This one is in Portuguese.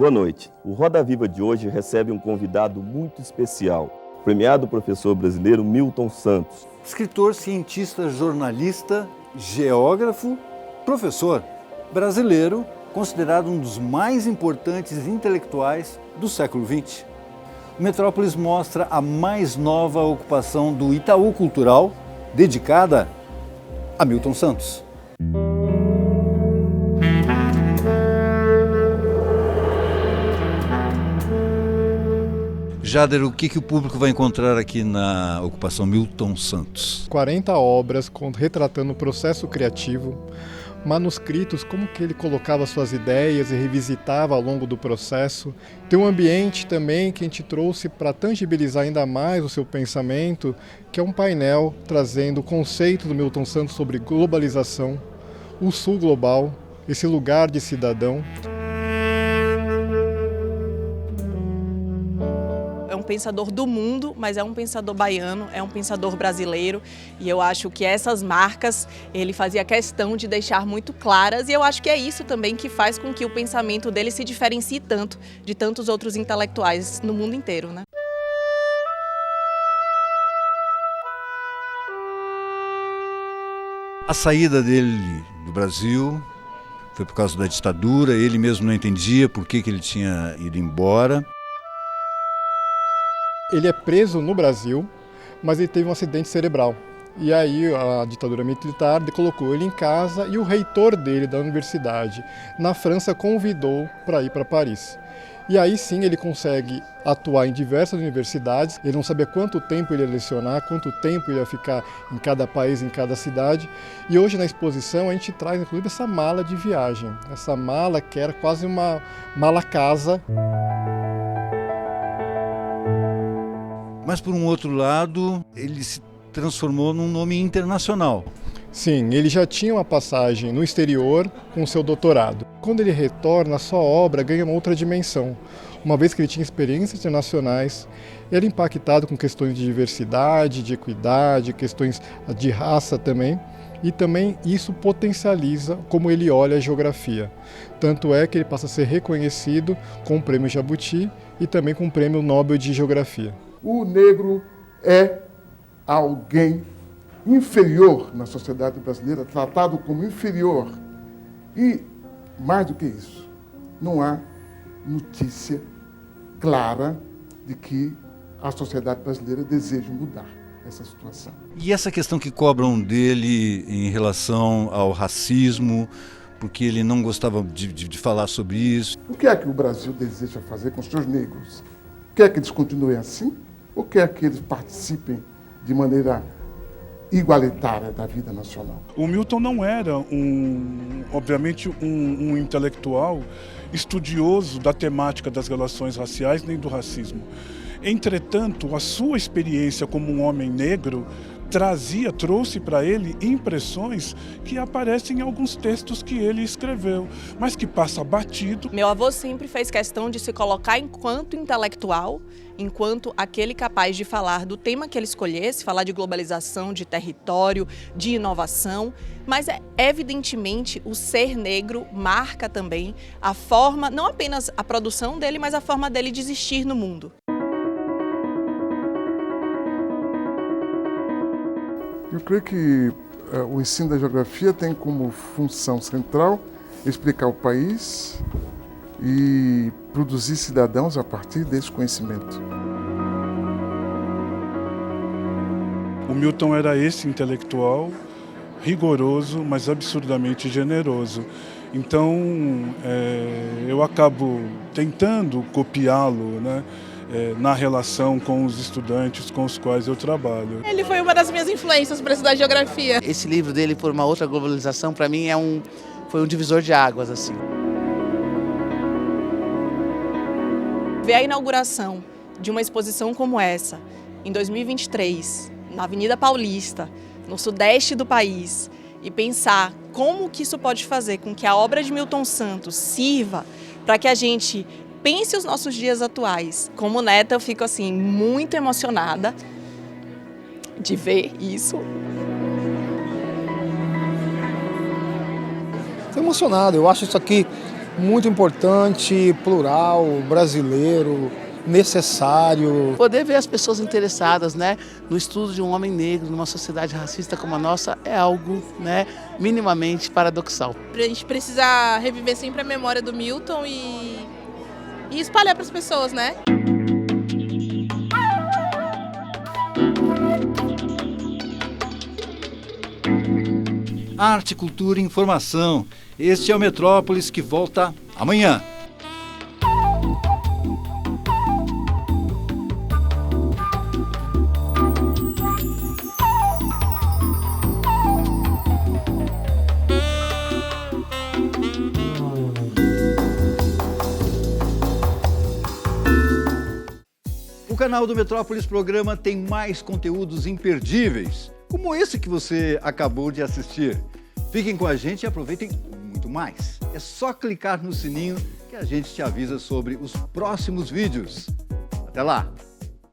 Boa noite. O Roda Viva de hoje recebe um convidado muito especial, o premiado professor brasileiro Milton Santos. Escritor, cientista, jornalista, geógrafo, professor brasileiro, considerado um dos mais importantes intelectuais do século XX. O Metrópolis mostra a mais nova ocupação do Itaú Cultural, dedicada a Milton Santos. Jader, o que o público vai encontrar aqui na ocupação Milton Santos? 40 obras retratando o processo criativo, manuscritos, como que ele colocava suas ideias e revisitava ao longo do processo. Tem um ambiente também que a gente trouxe para tangibilizar ainda mais o seu pensamento, que é um painel trazendo o conceito do Milton Santos sobre globalização, o sul global, esse lugar de cidadão. É um pensador do mundo, mas é um pensador baiano, é um pensador brasileiro, e eu acho que essas marcas ele fazia questão de deixar muito claras, e eu acho que é isso também que faz com que o pensamento dele se diferencie tanto de tantos outros intelectuais no mundo inteiro, né? A saída dele do Brasil foi por causa da ditadura, ele mesmo não entendia por que ele tinha ido embora. Ele é preso no Brasil, mas ele teve um acidente cerebral. E aí a ditadura militar colocou ele em casa e o reitor dele da universidade na França convidou para ir para Paris. E aí sim ele consegue atuar em diversas universidades. Ele não sabia quanto tempo ele ia lecionar, quanto tempo ele ia ficar em cada país, em cada cidade. E hoje na exposição a gente traz inclusive essa mala de viagem. Essa mala que era quase uma mala-casa. Mas, por um outro lado, ele se transformou num nome internacional. Sim, ele já tinha uma passagem no exterior com seu doutorado. Quando ele retorna, a sua obra ganha uma outra dimensão. Uma vez que ele tinha experiências internacionais, ele é impactado com questões de diversidade, de equidade, questões de raça também. E também isso potencializa como ele olha a geografia. Tanto é que ele passa a ser reconhecido com o Prêmio Jabuti e também com o Prêmio Nobel de Geografia. O negro é alguém inferior na sociedade brasileira, tratado como inferior. E, mais do que isso, não há notícia clara de que a sociedade brasileira deseja mudar essa situação. E essa questão que cobram dele em relação ao racismo, porque ele não gostava de falar sobre isso. O que é que o Brasil deseja fazer com os seus negros? Quer que eles continuem assim? Ou quer que eles participem de maneira igualitária da vida nacional? O Milton não era, obviamente, um intelectual estudioso da temática das relações raciais nem do racismo. Entretanto, a sua experiência como um homem negro trouxe para ele impressões que aparecem em alguns textos que ele escreveu, mas que passa batido. Meu avô sempre fez questão de se colocar enquanto intelectual, enquanto aquele capaz de falar do tema que ele escolhesse, falar de globalização, de território, de inovação, mas evidentemente o ser negro marca também a forma, não apenas a produção dele, mas a forma dele de existir no mundo. Eu creio que o ensino da geografia tem como função central explicar o país e produzir cidadãos a partir desse conhecimento. O Milton era esse intelectual rigoroso, mas absurdamente generoso. Então, eu acabo tentando copiá-lo, né? Na relação com os estudantes com os quais eu trabalho. Ele foi uma das minhas influências para estudar geografia. Esse livro dele, Por uma Outra Globalização, para mim foi um divisor de águas, assim. Ver a inauguração de uma exposição como essa, em 2023, na Avenida Paulista, no sudeste do país, e pensar como que isso pode fazer com que a obra de Milton Santos sirva para que a gente pense os nossos dias atuais. Como neta, eu fico assim muito emocionada de ver isso. Estou emocionado, eu acho isso aqui muito importante, plural, brasileiro, necessário. Poder ver as pessoas interessadas, né, no estudo de um homem negro numa sociedade racista como a nossa é algo, né, minimamente paradoxal. A gente precisa reviver sempre a memória do Milton e espalhar para as pessoas, né? Arte, cultura e informação. Este é o Metrópolis que volta amanhã. O canal do Metrópolis Programa tem mais conteúdos imperdíveis, como esse que você acabou de assistir. Fiquem com a gente e aproveitem muito mais. É só clicar no sininho que a gente te avisa sobre os próximos vídeos. Até lá!